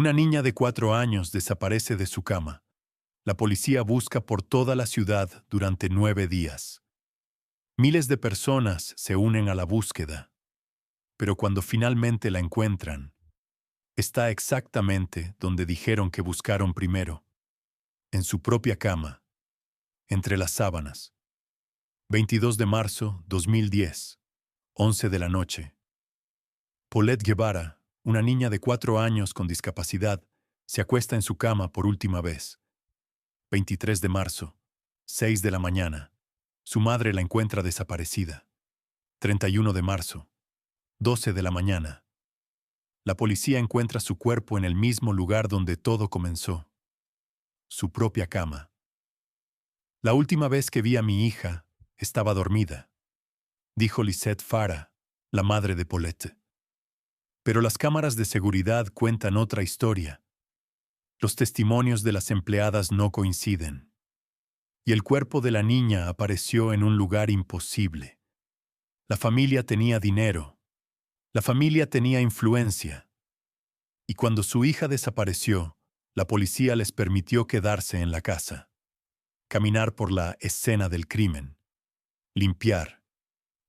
Una niña de 4 años desaparece de su cama. La policía busca por toda la ciudad durante 9 días. Miles de personas se unen a la búsqueda, pero cuando finalmente la encuentran, está exactamente donde dijeron que buscaron primero, en su propia cama, entre las sábanas. 22 de marzo 2010, 11 de la noche. Paulette Guevara, una niña de 4 años con discapacidad, se acuesta en su cama por última vez. 23 de marzo, 6 de la mañana. Su madre la encuentra desaparecida. 31 de marzo, 12 de la mañana. La policía encuentra su cuerpo en el mismo lugar donde todo comenzó. Su propia cama. La última vez que vi a mi hija, estaba dormida, dijo Lisette Farah, la madre de Paulette. Pero las cámaras de seguridad cuentan otra historia. Los testimonios de las empleadas no coinciden. Y el cuerpo de la niña apareció en un lugar imposible. La familia tenía dinero. La familia tenía influencia. Y cuando su hija desapareció, la policía les permitió quedarse en la casa, caminar por la escena del crimen, limpiar,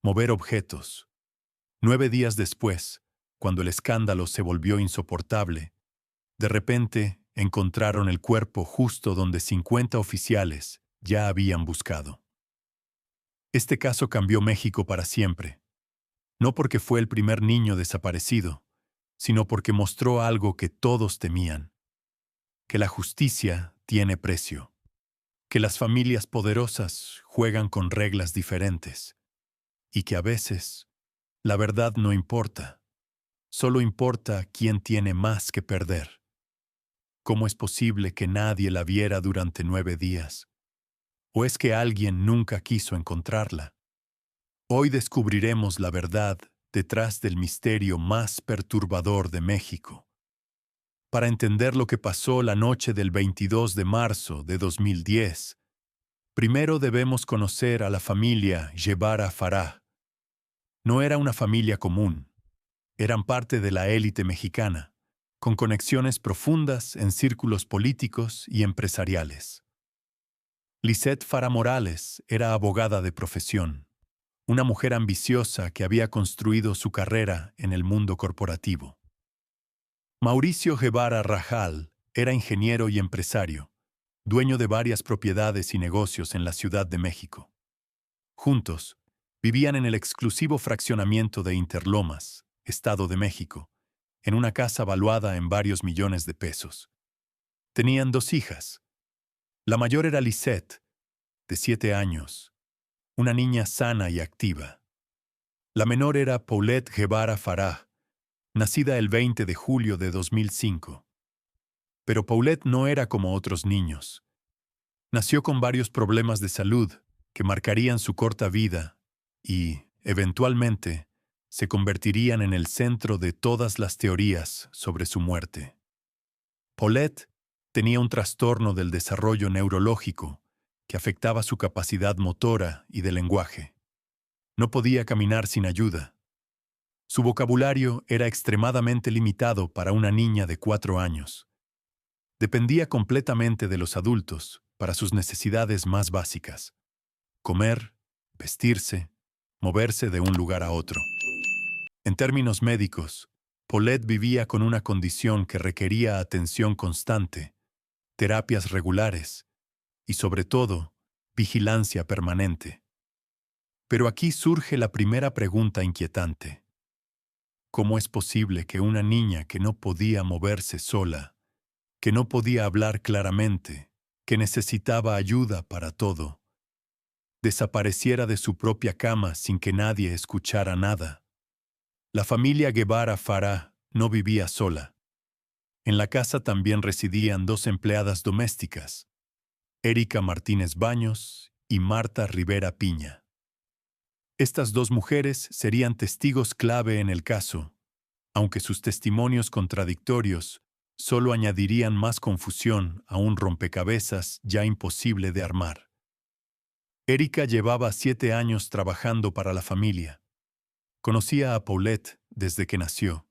mover objetos. 9 días después, cuando el escándalo se volvió insoportable, de repente encontraron el cuerpo justo donde 50 oficiales ya habían buscado. Este caso cambió México para siempre, no porque fue el primer niño desaparecido, sino porque mostró algo que todos temían, que la justicia tiene precio, que las familias poderosas juegan con reglas diferentes, y que a veces la verdad no importa, solo importa quién tiene más que perder. ¿Cómo es posible que nadie la viera durante 9 días? ¿O es que alguien nunca quiso encontrarla? Hoy descubriremos la verdad detrás del misterio más perturbador de México. Para entender lo que pasó la noche del 22 de marzo de 2010, primero debemos conocer a la familia Guevara Farah. No era una familia común. Eran parte de la élite mexicana, con conexiones profundas en círculos políticos y empresariales. Lisette Farah Morales era abogada de profesión, una mujer ambiciosa que había construido su carrera en el mundo corporativo. Mauricio Guevara Rajal era ingeniero y empresario, dueño de varias propiedades y negocios en la Ciudad de México. Juntos, vivían en el exclusivo fraccionamiento de Interlomas, Estado de México, en una casa valuada en varios millones de pesos. Tenían 2 hijas. La mayor era Lisette, de 7 años, una niña sana y activa. La menor era Paulette Guevara Farah, nacida el 20 de julio de 2005. Pero Paulette no era como otros niños. Nació con varios problemas de salud que marcarían su corta vida y, eventualmente, se convertirían en el centro de todas las teorías sobre su muerte. Paulette tenía un trastorno del desarrollo neurológico que afectaba su capacidad motora y de lenguaje. No podía caminar sin ayuda. Su vocabulario era extremadamente limitado para una niña de 4 años. Dependía completamente de los adultos para sus necesidades más básicas: comer, vestirse, moverse de un lugar a otro. En términos médicos, Paulette vivía con una condición que requería atención constante, terapias regulares y, sobre todo, vigilancia permanente. Pero aquí surge la primera pregunta inquietante. ¿Cómo es posible que una niña que no podía moverse sola, que no podía hablar claramente, que necesitaba ayuda para todo, desapareciera de su propia cama sin que nadie escuchara nada? La familia Guevara Farah no vivía sola. En la casa también residían 2 empleadas domésticas, Erika Martínez Baños y Marta Rivera Piña. Estas 2 mujeres serían testigos clave en el caso, aunque sus testimonios contradictorios solo añadirían más confusión a un rompecabezas ya imposible de armar. Erika llevaba 7 años trabajando para la familia. Conocía a Paulette desde que nació.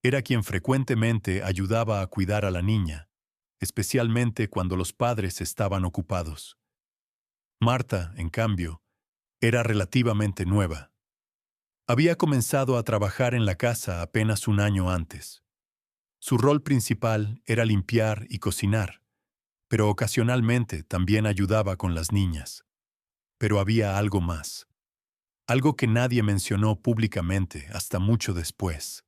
Era quien frecuentemente ayudaba a cuidar a la niña, especialmente cuando los padres estaban ocupados. Marta, en cambio, era relativamente nueva. Había comenzado a trabajar en la casa apenas un año antes. Su rol principal era limpiar y cocinar, pero ocasionalmente también ayudaba con las niñas. Pero había algo más, algo que nadie mencionó públicamente hasta mucho después.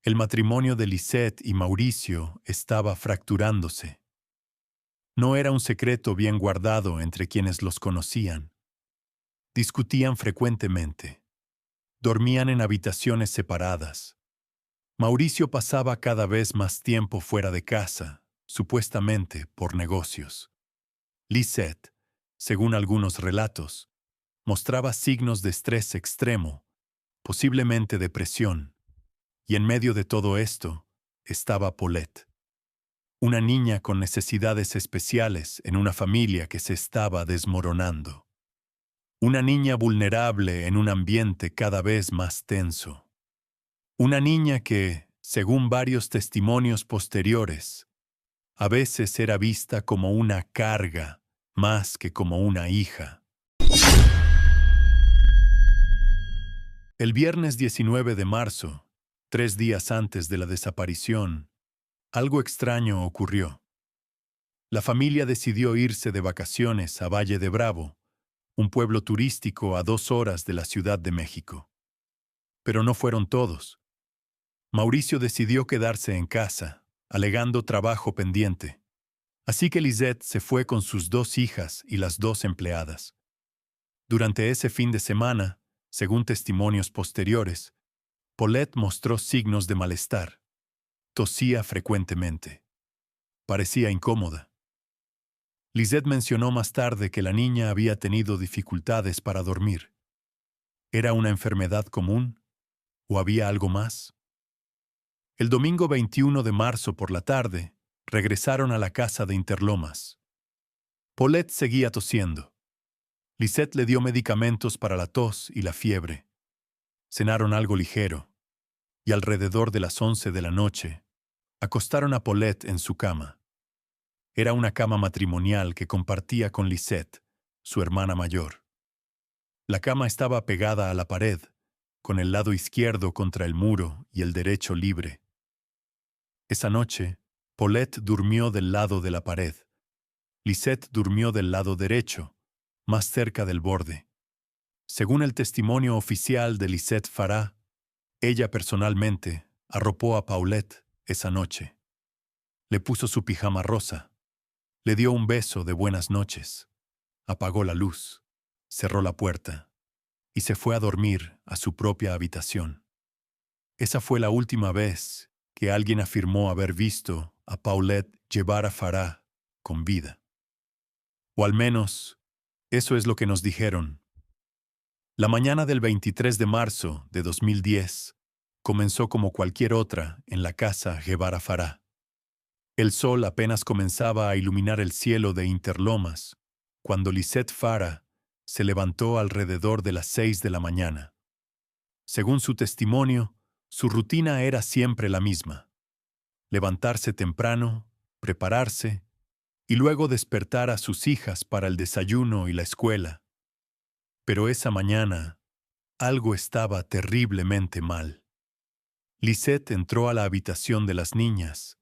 El matrimonio de Lisette y Mauricio estaba fracturándose. No era un secreto bien guardado entre quienes los conocían. Discutían frecuentemente. Dormían en habitaciones separadas. Mauricio pasaba cada vez más tiempo fuera de casa, supuestamente por negocios. Lisette, según algunos relatos, mostraba signos de estrés extremo, posiblemente depresión, y en medio de todo esto estaba Paulette, una niña con necesidades especiales en una familia que se estaba desmoronando. Una niña vulnerable en un ambiente cada vez más tenso. Una niña que, según varios testimonios posteriores, a veces era vista como una carga más que como una hija. El viernes 19 de marzo, 3 días antes de la desaparición, algo extraño ocurrió. La familia decidió irse de vacaciones a Valle de Bravo, un pueblo turístico a 2 horas de la Ciudad de México. Pero no fueron todos. Mauricio decidió quedarse en casa, alegando trabajo pendiente. Así que Lisette se fue con sus 2 hijas y las 2 empleadas. Durante ese fin de semana, según testimonios posteriores, Paulette mostró signos de malestar. Tosía frecuentemente. Parecía incómoda. Lisette mencionó más tarde que la niña había tenido dificultades para dormir. ¿Era una enfermedad común? ¿O había algo más? El domingo 21 de marzo por la tarde, regresaron a la casa de Interlomas. Paulette seguía tosiendo. Lisette le dio medicamentos para la tos y la fiebre. Cenaron algo ligero, y alrededor de las 11 de la noche, acostaron a Paulette en su cama. Era una cama matrimonial que compartía con Lisette, su hermana mayor. La cama estaba pegada a la pared, con el lado izquierdo contra el muro y el derecho libre. Esa noche, Paulette durmió del lado de la pared. Lisette durmió del lado derecho, más cerca del borde. Según el testimonio oficial de Lisette Farah, ella personalmente arropó a Paulette esa noche. Le puso su pijama rosa. Le dio un beso de buenas noches. Apagó la luz, cerró la puerta y se fue a dormir a su propia habitación. Esa fue la última vez que alguien afirmó haber visto a Paulette llevar a Farah con vida. O al menos, eso es lo que nos dijeron. La mañana del 23 de marzo de 2010 comenzó como cualquier otra en la casa Guevara Farah. El sol apenas comenzaba a iluminar el cielo de Interlomas cuando Lisette Farah se levantó alrededor de las 6 de la mañana. Según su testimonio, su rutina era siempre la misma: levantarse temprano, prepararse y luego despertar a sus hijas para el desayuno y la escuela. Pero esa mañana, algo estaba terriblemente mal. Lisette entró a la habitación de las niñas.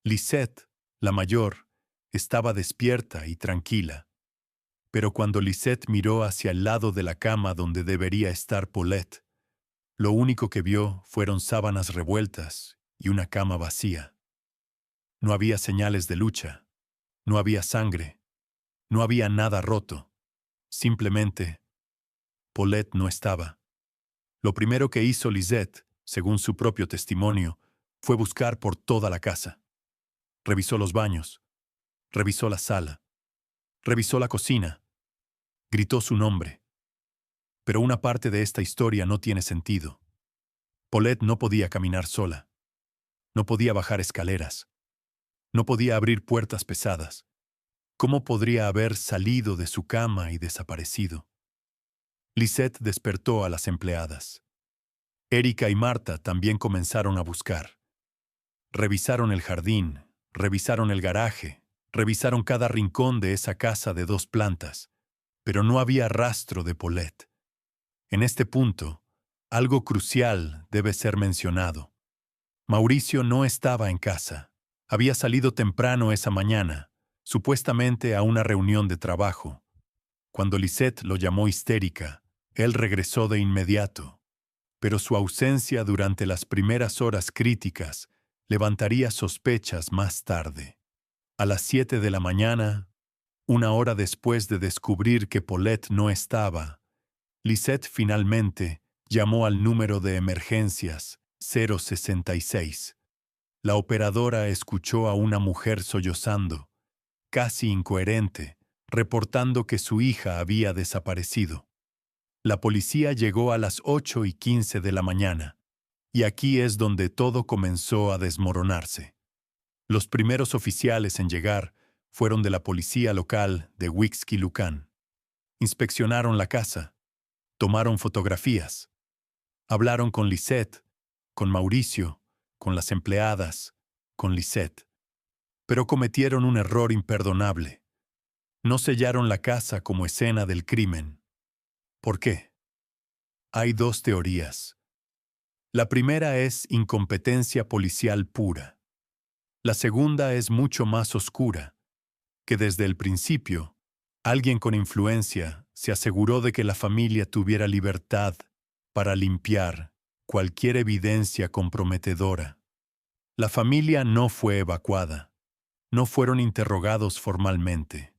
Lisette, la mayor, estaba despierta y tranquila. Pero cuando Lisette miró hacia el lado de la cama donde debería estar Paulette, lo único que vio fueron sábanas revueltas y una cama vacía. No había señales de lucha, no había sangre, no había nada roto. Simplemente, Paulette no estaba. Lo primero que hizo Lisette, según su propio testimonio, fue buscar por toda la casa. Revisó los baños, revisó la sala, revisó la cocina, gritó su nombre. Pero una parte de esta historia no tiene sentido. Paulette no podía caminar sola, no podía bajar escaleras, no podía abrir puertas pesadas. ¿Cómo podría haber salido de su cama y desaparecido? Lisette despertó a las empleadas. Erika y Marta también comenzaron a buscar. Revisaron el jardín, revisaron el garaje, revisaron cada rincón de esa casa de 2 plantas, pero no había rastro de Paulette. En este punto, algo crucial debe ser mencionado. Mauricio no estaba en casa. Había salido temprano esa mañana, supuestamente a una reunión de trabajo. Cuando Lisette lo llamó histérica, él regresó de inmediato. Pero su ausencia durante las primeras horas críticas levantaría sospechas más tarde. A las 7 de la mañana, una hora después de descubrir que Paulette no estaba, Lisette finalmente llamó al número de emergencias 066. La operadora escuchó a una mujer sollozando, casi incoherente, reportando que su hija había desaparecido. La policía llegó a las 8:15 de la mañana, y aquí es donde todo comenzó a desmoronarse. Los primeros oficiales en llegar fueron de la policía local de Wixkilhuacán. Inspeccionaron la casa, tomaron fotografías, hablaron con Lisette, con Mauricio, con las empleadas, con Lisette. Pero cometieron un error imperdonable. No sellaron la casa como escena del crimen. ¿Por qué? Hay 2 teorías. La primera es incompetencia policial pura. La segunda es mucho más oscura, que desde el principio, alguien con influencia se aseguró de que la familia tuviera libertad para limpiar cualquier evidencia comprometedora. La familia no fue evacuada. No fueron interrogados formalmente.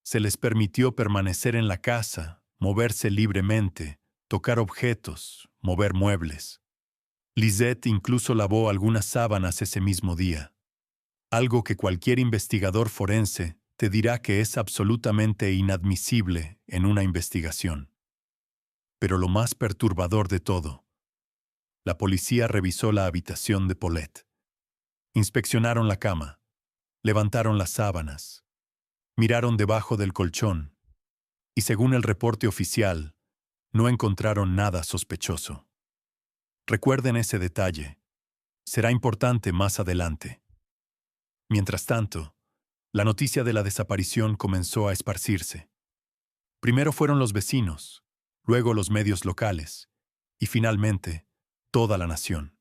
Se les permitió permanecer en la casa, moverse libremente, tocar objetos, mover muebles. Lisette incluso lavó algunas sábanas ese mismo día, algo que cualquier investigador forense te dirá que es absolutamente inadmisible en una investigación. Pero lo más perturbador de todo, la policía revisó la habitación de Paulette. Inspeccionaron la cama, levantaron las sábanas, miraron debajo del colchón y, según el reporte oficial, no encontraron nada sospechoso. Recuerden ese detalle. Será importante más adelante. Mientras tanto, la noticia de la desaparición comenzó a esparcirse. Primero fueron los vecinos, luego los medios locales y finalmente toda la nación.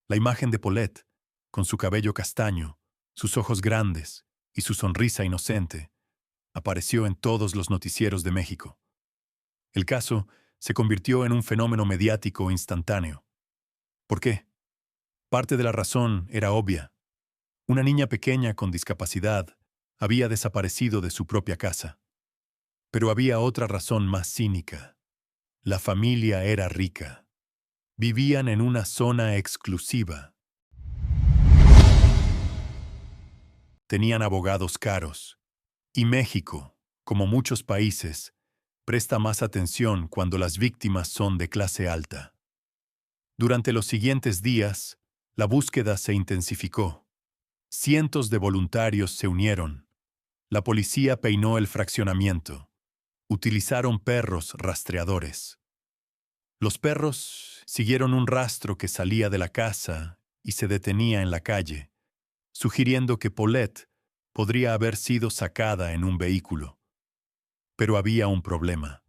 La imagen de Paulette, con su cabello castaño, sus ojos grandes y su sonrisa inocente, apareció en todos los noticieros de México. El caso se convirtió en un fenómeno mediático instantáneo. ¿Por qué? Parte de la razón era obvia. Una niña pequeña con discapacidad había desaparecido de su propia casa. Pero había otra razón más cínica. La familia era rica. Vivían en una zona exclusiva. Tenían abogados caros. Y México, como muchos países, presta más atención cuando las víctimas son de clase alta. Durante los siguientes días, la búsqueda se intensificó. Cientos de voluntarios se unieron. La policía peinó el fraccionamiento. Utilizaron perros rastreadores. Los perros siguieron un rastro que salía de la casa y se detenía en la calle, sugiriendo que Paulette podría haber sido sacada en un vehículo. Pero había un problema.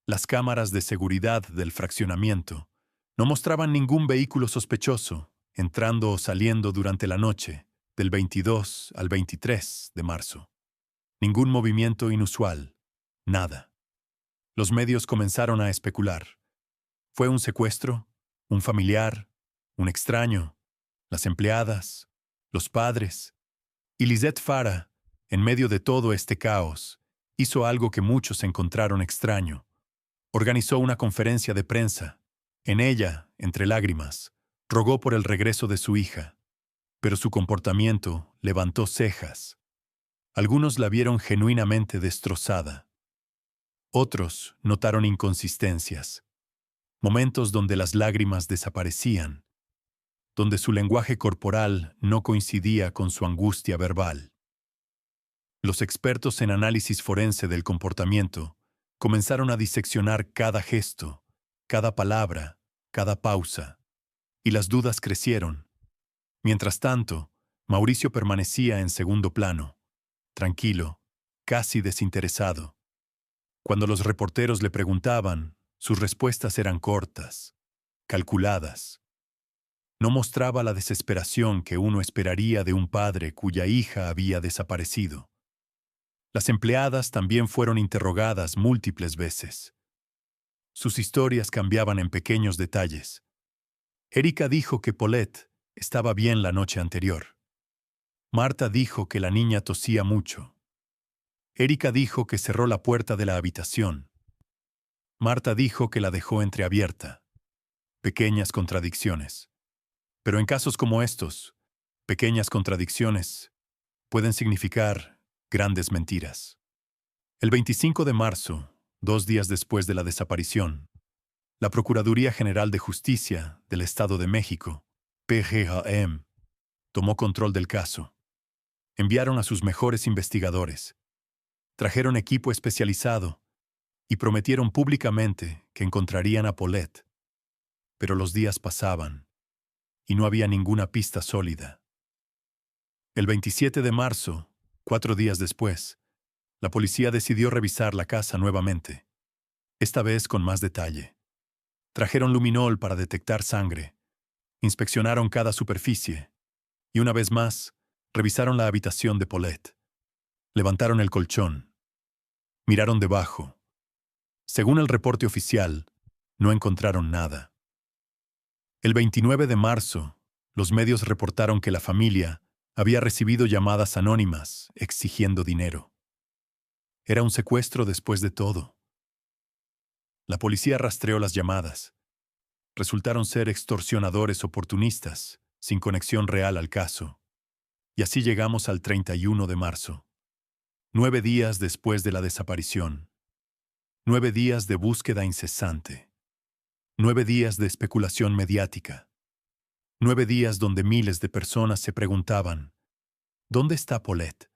Las cámaras de seguridad del fraccionamiento no mostraban ningún vehículo sospechoso entrando o saliendo durante la noche, del 22 al 23 de marzo. Ningún movimiento inusual. Nada. Los medios comenzaron a especular. ¿Fue un secuestro? ¿Un familiar? ¿Un extraño? ¿Las empleadas? ¿Los padres? Y Lisette Fara, en medio de todo este caos, hizo algo que muchos encontraron extraño. Organizó una conferencia de prensa. En ella, entre lágrimas, rogó por el regreso de su hija. Pero su comportamiento levantó cejas. Algunos la vieron genuinamente destrozada. Otros notaron inconsistencias. Momentos donde las lágrimas desaparecían, donde su lenguaje corporal no coincidía con su angustia verbal. Los expertos en análisis forense del comportamiento comenzaron a diseccionar cada gesto, cada palabra, cada pausa, y las dudas crecieron. Mientras tanto, Mauricio permanecía en segundo plano, tranquilo, casi desinteresado. Cuando los reporteros le preguntaban, sus respuestas eran cortas, calculadas. No mostraba la desesperación que uno esperaría de un padre cuya hija había desaparecido. Las empleadas también fueron interrogadas múltiples veces. Sus historias cambiaban en pequeños detalles. Erika dijo que Paulette estaba bien la noche anterior. Marta dijo que la niña tosía mucho. Erika dijo que cerró la puerta de la habitación. Marta dijo que la dejó entreabierta. Pequeñas contradicciones. Pero en casos como estos, pequeñas contradicciones pueden significar grandes mentiras. El 25 de marzo, 2 días después de la desaparición, la Procuraduría General de Justicia del Estado de México, PGJM, tomó control del caso. Enviaron a sus mejores investigadores. Trajeron equipo especializado y prometieron públicamente que encontrarían a Paulette. Pero los días pasaban y no había ninguna pista sólida. El 27 de marzo, 4 días después, la policía decidió revisar la casa nuevamente, esta vez con más detalle. Trajeron luminol para detectar sangre, inspeccionaron cada superficie y una vez más, revisaron la habitación de Paulette. Levantaron el colchón. Miraron debajo. Según el reporte oficial, no encontraron nada. El 29 de marzo, los medios reportaron que la familia había recibido llamadas anónimas exigiendo dinero. Era un secuestro después de todo. La policía rastreó las llamadas. Resultaron ser extorsionadores oportunistas, sin conexión real al caso. Y así llegamos al 31 de marzo. 9 días después de la desaparición. 9 días de búsqueda incesante. 9 días de especulación mediática. 9 días donde miles de personas se preguntaban, ¿dónde está Paulette?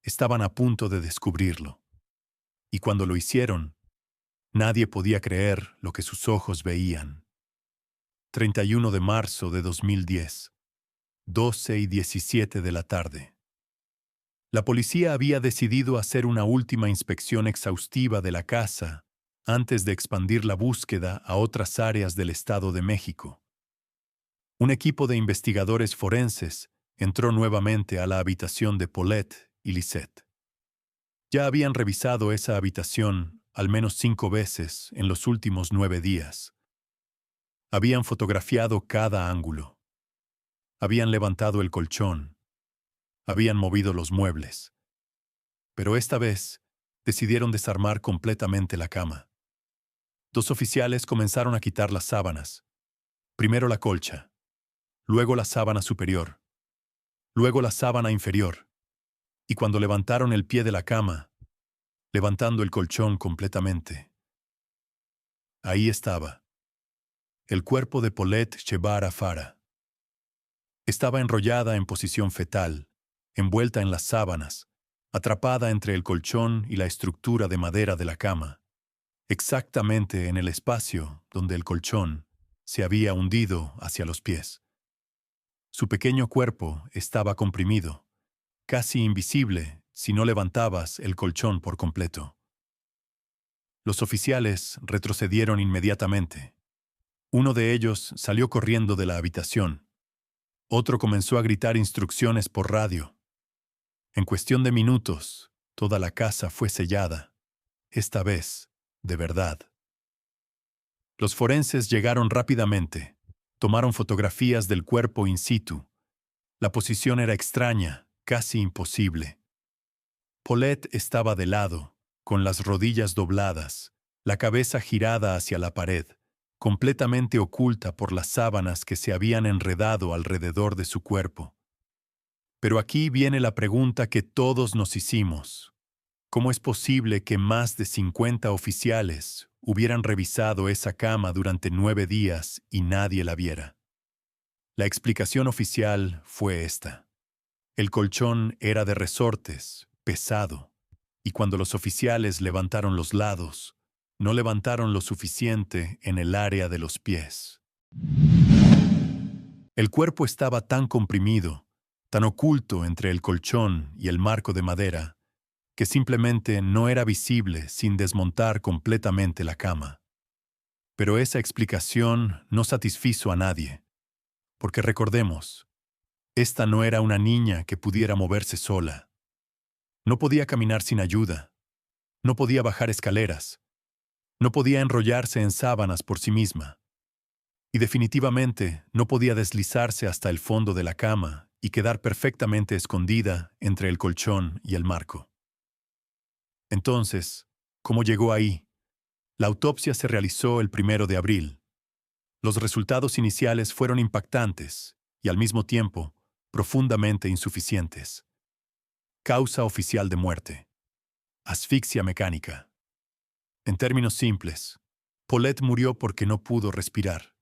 Estaban a punto de descubrirlo. Y cuando lo hicieron, nadie podía creer lo que sus ojos veían. 31 de marzo de 2010, 12:17 de la tarde. La policía había decidido hacer una última inspección exhaustiva de la casa antes de expandir la búsqueda a otras áreas del Estado de México. Un equipo de investigadores forenses entró nuevamente a la habitación de Paulette y Lisette. Ya habían revisado esa habitación al menos 5 veces en los últimos 9 días. Habían fotografiado cada ángulo. Habían levantado el colchón. Habían movido los muebles. Pero esta vez decidieron desarmar completamente la cama. 2 oficiales comenzaron a quitar las sábanas. Primero la colcha, luego la sábana superior, luego la sábana inferior. Y cuando levantaron el pie de la cama, levantando el colchón completamente, ahí estaba. El cuerpo de Paulette Chebara Fara. Estaba enrollada en posición fetal, envuelta en las sábanas, atrapada entre el colchón y la estructura de madera de la cama, exactamente en el espacio donde el colchón se había hundido hacia los pies. Su pequeño cuerpo estaba comprimido, casi invisible si no levantabas el colchón por completo. Los oficiales retrocedieron inmediatamente. Uno de ellos salió corriendo de la habitación. Otro comenzó a gritar instrucciones por radio. En cuestión de minutos, toda la casa fue sellada. Esta vez, de verdad. Los forenses llegaron rápidamente. Tomaron fotografías del cuerpo in situ. La posición era extraña, casi imposible. Paulette estaba de lado, con las rodillas dobladas, la cabeza girada hacia la pared, completamente oculta por las sábanas que se habían enredado alrededor de su cuerpo. Pero aquí viene la pregunta que todos nos hicimos. ¿Cómo es posible que más de 50 oficiales hubieran revisado esa cama durante 9 días y nadie la viera? La explicación oficial fue esta. El colchón era de resortes, pesado, y cuando los oficiales levantaron los lados, no levantaron lo suficiente en el área de los pies. El cuerpo estaba tan comprimido, tan oculto entre el colchón y el marco de madera, que simplemente no era visible sin desmontar completamente la cama. Pero esa explicación no satisfizo a nadie, porque recordemos, esta no era una niña que pudiera moverse sola. No podía caminar sin ayuda, no podía bajar escaleras, no podía enrollarse en sábanas por sí misma, y definitivamente no podía deslizarse hasta el fondo de la cama y quedar perfectamente escondida entre el colchón y el marco. Entonces, ¿cómo llegó ahí? La autopsia se realizó el 1 de abril. Los resultados iniciales fueron impactantes y, al mismo tiempo, profundamente insuficientes. Causa oficial de muerte: asfixia mecánica. En términos simples, Paulette murió porque no pudo respirar.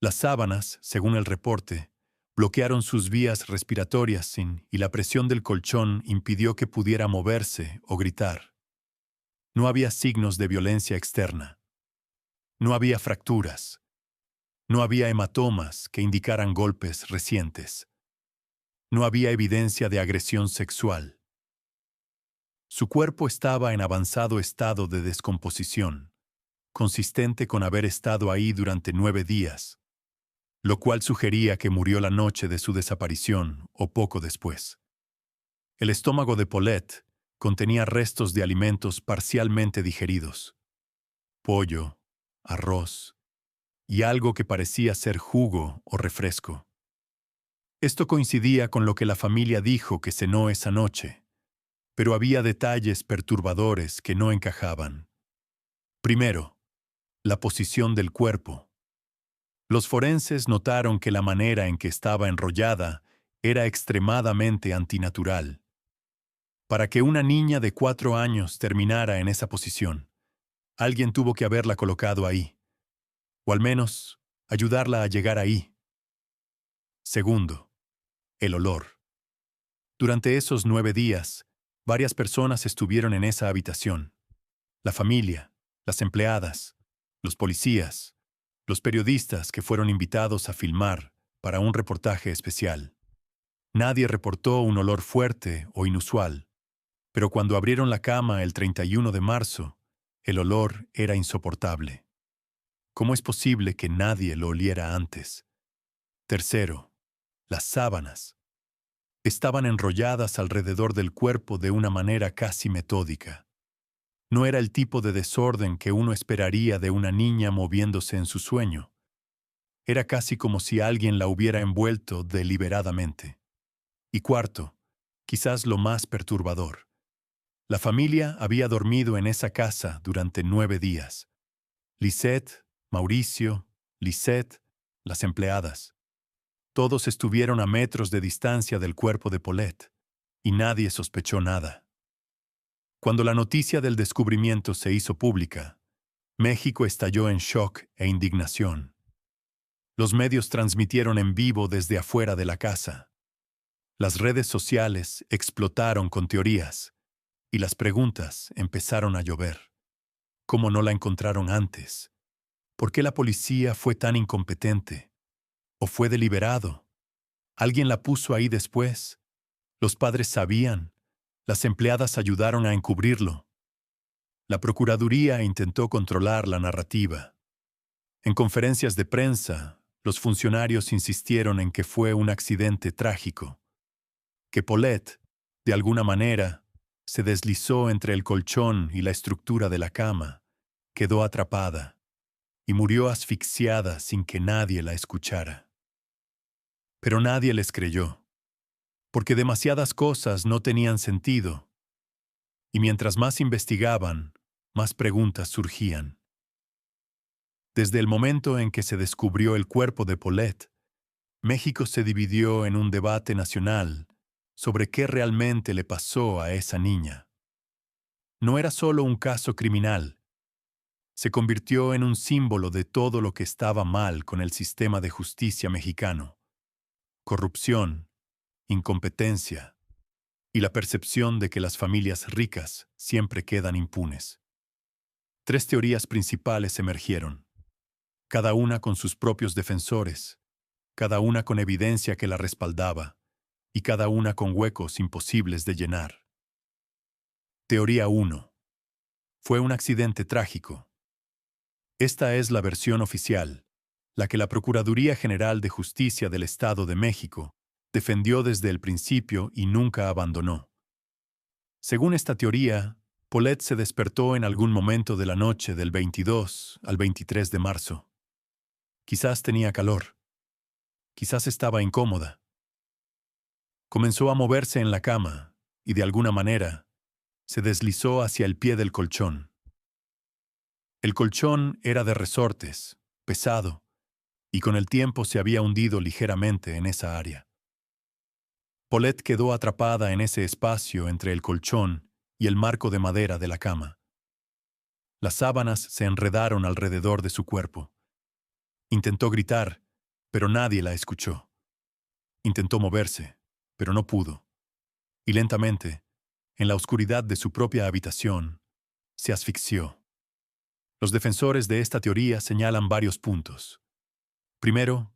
Las sábanas, según el reporte, bloquearon sus vías respiratorias y la presión del colchón impidió que pudiera moverse o gritar. No había signos de violencia externa. No había fracturas. No había hematomas que indicaran golpes recientes. No había evidencia de agresión sexual. Su cuerpo estaba en avanzado estado de descomposición, consistente con haber estado ahí durante 9 días, lo cual sugería que murió la noche de su desaparición o poco después. El estómago de Paulette contenía restos de alimentos parcialmente digeridos: pollo, arroz y algo que parecía ser jugo o refresco. Esto coincidía con lo que la familia dijo que cenó esa noche, pero había detalles perturbadores que no encajaban. Primero, la posición del cuerpo. Los forenses notaron que la manera en que estaba enrollada era extremadamente antinatural. Para que una niña de 4 años terminara en esa posición, alguien tuvo que haberla colocado ahí, o al menos ayudarla a llegar ahí. Segundo, el olor. Durante esos 9 días, varias personas estuvieron en esa habitación: la familia, las empleadas, los policías, los periodistas que fueron invitados a filmar para un reportaje especial. Nadie reportó un olor fuerte o inusual, pero cuando abrieron la cama el 31 de marzo, el olor era insoportable. ¿Cómo es posible que nadie lo oliera antes? Tercero, las sábanas. Estaban enrolladas alrededor del cuerpo de una manera casi metódica. No era el tipo de desorden que uno esperaría de una niña moviéndose en su sueño. Era casi como si alguien la hubiera envuelto deliberadamente. Y cuarto, quizás lo más perturbador: la familia había dormido en esa casa durante 9 días. Lisette, Mauricio, Lisette, las empleadas. Todos estuvieron a metros de distancia del cuerpo de Paulette, y nadie sospechó nada. Cuando la noticia del descubrimiento se hizo pública, México estalló en shock e indignación. Los medios transmitieron en vivo desde afuera de la casa. Las redes sociales explotaron con teorías, y las preguntas empezaron a llover. ¿Cómo no la encontraron antes? ¿Por qué la policía fue tan incompetente? ¿O fue deliberado? ¿Alguien la puso ahí después? ¿Los padres sabían? ¿Las empleadas ayudaron a encubrirlo? La Procuraduría intentó controlar la narrativa. En conferencias de prensa, los funcionarios insistieron en que fue un accidente trágico, que Paulette, de alguna manera, se deslizó entre el colchón y la estructura de la cama, quedó atrapada y murió asfixiada sin que nadie la escuchara. Pero nadie les creyó, porque demasiadas cosas no tenían sentido, y mientras más investigaban, más preguntas surgían. Desde el momento en que se descubrió el cuerpo de Paulette, México se dividió en un debate nacional sobre qué realmente le pasó a esa niña. No era solo un caso criminal, se convirtió en un símbolo de todo lo que estaba mal con el sistema de justicia mexicano: corrupción, incompetencia y la percepción de que las familias ricas siempre quedan impunes. 3 teorías principales emergieron, cada una con sus propios defensores, cada una con evidencia que la respaldaba, y cada una con huecos imposibles de llenar. Teoría 1. Fue un accidente trágico. Esta es la versión oficial, la que la Procuraduría General de Justicia del Estado de México defendió desde el principio y nunca abandonó. Según esta teoría, Paulette se despertó en algún momento de la noche del 22 al 23 de marzo. Quizás tenía calor. Quizás estaba incómoda. Comenzó a moverse en la cama y, de alguna manera, se deslizó hacia el pie del colchón. El colchón era de resortes, pesado, y con el tiempo se había hundido ligeramente en esa área. Paulette quedó atrapada en ese espacio entre el colchón y el marco de madera de la cama. Las sábanas se enredaron alrededor de su cuerpo. Intentó gritar, pero nadie la escuchó. Intentó moverse, pero no pudo. Y lentamente, en la oscuridad de su propia habitación, se asfixió. Los defensores de esta teoría señalan varios puntos. Primero,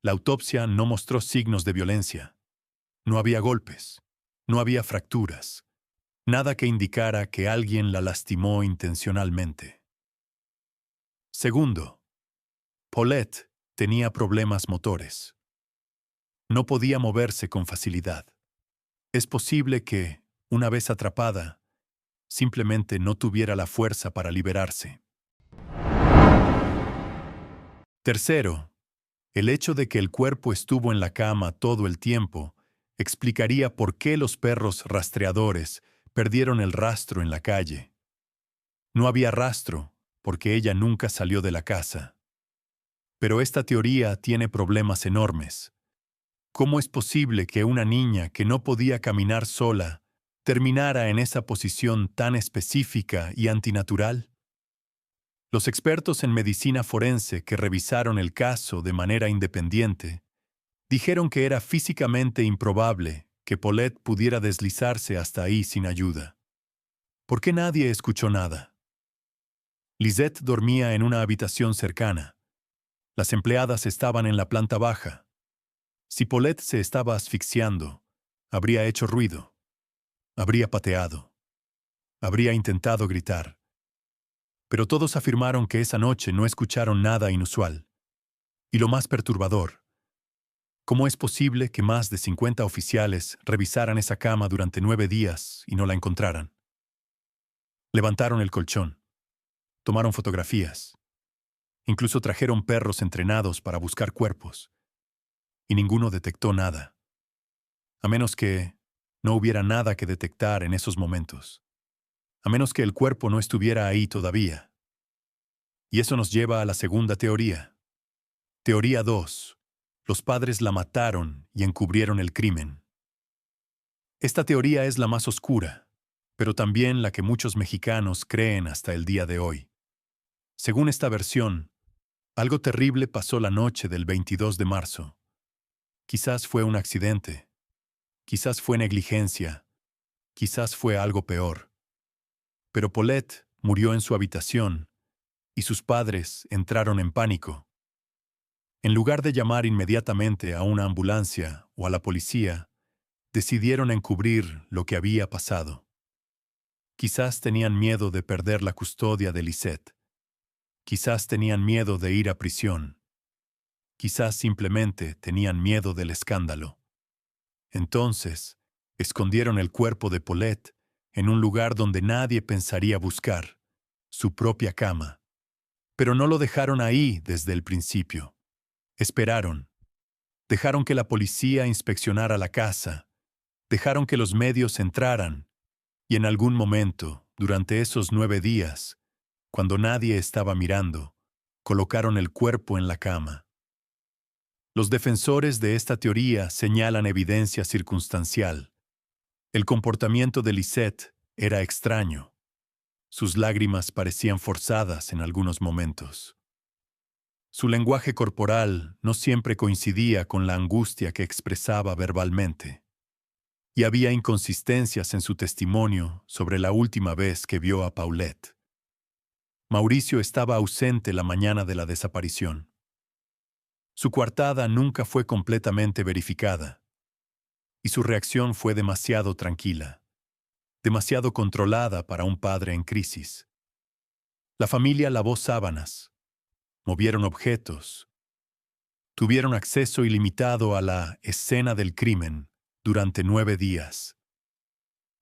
la autopsia no mostró signos de violencia. No había golpes, no había fracturas, nada que indicara que alguien la lastimó intencionalmente. Segundo, Paulette tenía problemas motores. No podía moverse con facilidad. Es posible que, una vez atrapada, simplemente no tuviera la fuerza para liberarse. Tercero, el hecho de que el cuerpo estuvo en la cama todo el tiempo explicaría por qué los perros rastreadores perdieron el rastro en la calle. No había rastro porque ella nunca salió de la casa. Pero esta teoría tiene problemas enormes. ¿Cómo es posible que una niña que no podía caminar sola terminara en esa posición tan específica y antinatural? Los expertos en medicina forense que revisaron el caso de manera independiente dijeron que era físicamente improbable que Paulette pudiera deslizarse hasta ahí sin ayuda. ¿Por qué nadie escuchó nada? Lisette dormía en una habitación cercana. Las empleadas estaban en la planta baja. Si Paulette se estaba asfixiando, habría hecho ruido, habría pateado, habría intentado gritar. Pero todos afirmaron que esa noche no escucharon nada inusual. Y lo más perturbador, ¿cómo es posible que más de 50 oficiales revisaran esa cama durante 9 días y no la encontraran? Levantaron el colchón, tomaron fotografías, incluso trajeron perros entrenados para buscar cuerpos, y ninguno detectó nada, a menos que no hubiera nada que detectar en esos momentos, a menos que el cuerpo no estuviera ahí todavía. Y eso nos lleva a la segunda teoría. Teoría 2. Los padres la mataron y encubrieron el crimen. Esta teoría es la más oscura, pero también la que muchos mexicanos creen hasta el día de hoy. Según esta versión, algo terrible pasó la noche del 22 de marzo. Quizás fue un accidente, quizás fue negligencia, quizás fue algo peor. Pero Paulette murió en su habitación y sus padres entraron en pánico. En lugar de llamar inmediatamente a una ambulancia o a la policía, decidieron encubrir lo que había pasado. Quizás tenían miedo de perder la custodia de Lisette. Quizás tenían miedo de ir a prisión. Quizás simplemente tenían miedo del escándalo. Entonces, escondieron el cuerpo de Paulette en un lugar donde nadie pensaría buscar, su propia cama. Pero no lo dejaron ahí desde el principio. Esperaron. Dejaron que la policía inspeccionara la casa. Dejaron que los medios entraran. Y en algún momento, durante esos 9 días, cuando nadie estaba mirando, colocaron el cuerpo en la cama. Los defensores de esta teoría señalan evidencia circunstancial. El comportamiento de Lisette era extraño. Sus lágrimas parecían forzadas en algunos momentos. Su lenguaje corporal no siempre coincidía con la angustia que expresaba verbalmente. Y había inconsistencias en su testimonio sobre la última vez que vio a Paulette. Mauricio estaba ausente la mañana de la desaparición. Su coartada nunca fue completamente verificada, y su reacción fue demasiado tranquila, demasiado controlada para un padre en crisis. La familia lavó sábanas, movieron objetos, tuvieron acceso ilimitado a la escena del crimen durante 9 días.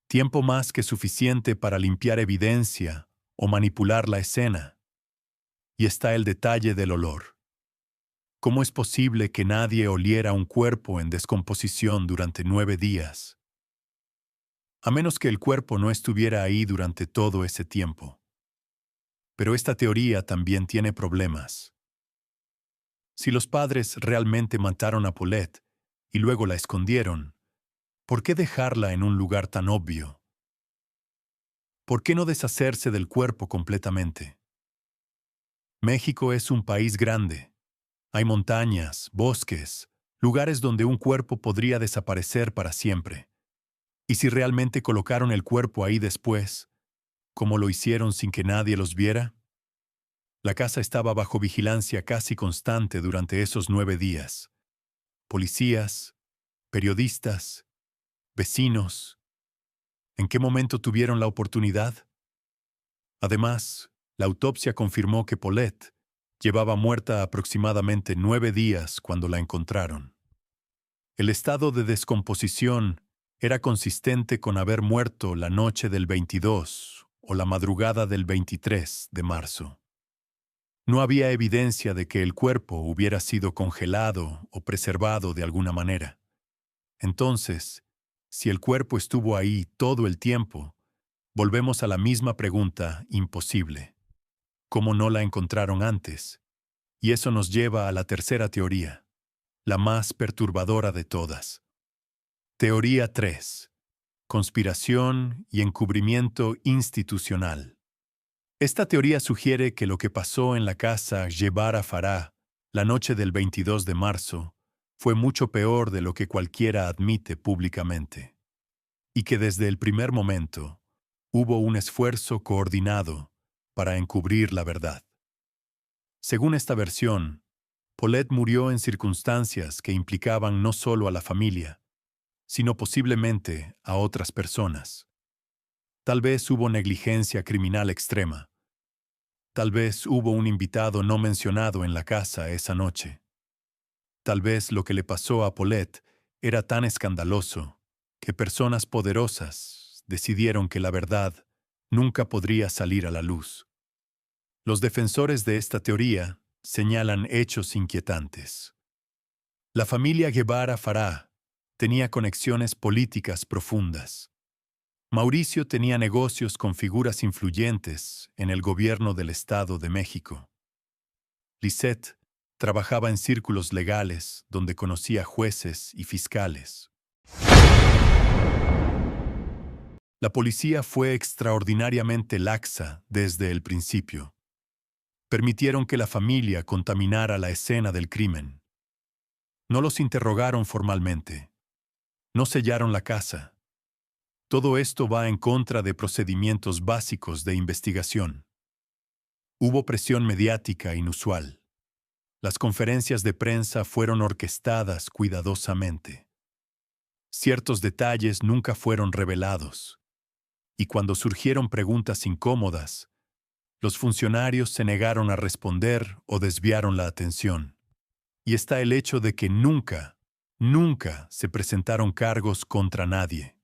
Tiempo más que suficiente para limpiar evidencia o manipular la escena. Y está el detalle del olor. ¿Cómo es posible que nadie oliera un cuerpo en descomposición durante 9 días? A menos que el cuerpo no estuviera ahí durante todo ese tiempo. Pero esta teoría también tiene problemas. Si los padres realmente mataron a Paulette y luego la escondieron, ¿por qué dejarla en un lugar tan obvio? ¿Por qué no deshacerse del cuerpo completamente? México es un país grande. Hay montañas, bosques, lugares donde un cuerpo podría desaparecer para siempre. Y si realmente colocaron el cuerpo ahí después, ¿cómo lo hicieron sin que nadie los viera? La casa estaba bajo vigilancia casi constante durante esos 9 días. Policías, periodistas, vecinos. ¿En qué momento tuvieron la oportunidad? Además, la autopsia confirmó que Paulette llevaba muerta aproximadamente 9 días cuando la encontraron. El estado de descomposición era consistente con haber muerto la noche del 22 o la madrugada del 23 de marzo. No había evidencia de que el cuerpo hubiera sido congelado o preservado de alguna manera. Entonces, si el cuerpo estuvo ahí todo el tiempo, volvemos a la misma pregunta imposible. ¿Cómo no la encontraron antes? Y eso nos lleva a la tercera teoría, la más perturbadora de todas. Teoría 3. Conspiración y encubrimiento institucional. Esta teoría sugiere que lo que pasó en la casa Guevara Farah la noche del 22 de marzo fue mucho peor de lo que cualquiera admite públicamente, y que desde el primer momento hubo un esfuerzo coordinado para encubrir la verdad. Según esta versión, Paulette murió en circunstancias que implicaban no solo a la familia, sino posiblemente a otras personas. Tal vez hubo negligencia criminal extrema. Tal vez hubo un invitado no mencionado en la casa esa noche. Tal vez lo que le pasó a Paulette era tan escandaloso que personas poderosas decidieron que la verdad nunca podría salir a la luz. Los defensores de esta teoría señalan hechos inquietantes. La familia Guevara Farah tenía conexiones políticas profundas. Mauricio tenía negocios con figuras influyentes en el gobierno del Estado de México. Lisette trabajaba en círculos legales donde conocía jueces y fiscales. La policía fue extraordinariamente laxa desde el principio. Permitieron que la familia contaminara la escena del crimen. No los interrogaron formalmente. No sellaron la casa. Todo esto va en contra de procedimientos básicos de investigación. Hubo presión mediática inusual. Las conferencias de prensa fueron orquestadas cuidadosamente. Ciertos detalles nunca fueron revelados. Y cuando surgieron preguntas incómodas, los funcionarios se negaron a responder o desviaron la atención. Y está el hecho de que nunca se presentaron cargos contra nadie.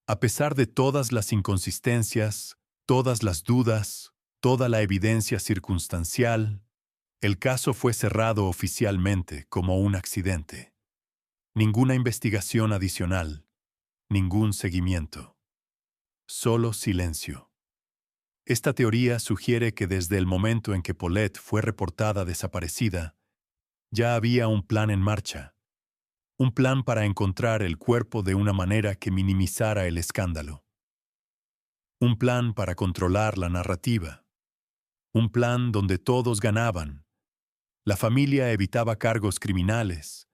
A pesar de todas las inconsistencias, todas las dudas, toda la evidencia circunstancial, el caso fue cerrado oficialmente como un accidente. Ninguna investigación adicional, ningún seguimiento. Solo silencio. Esta teoría sugiere que desde el momento en que Paulette fue reportada desaparecida, ya había un plan en marcha. Un plan para encontrar el cuerpo de una manera que minimizara el escándalo. Un plan para controlar la narrativa. Un plan donde todos ganaban. La familia evitaba cargos criminales.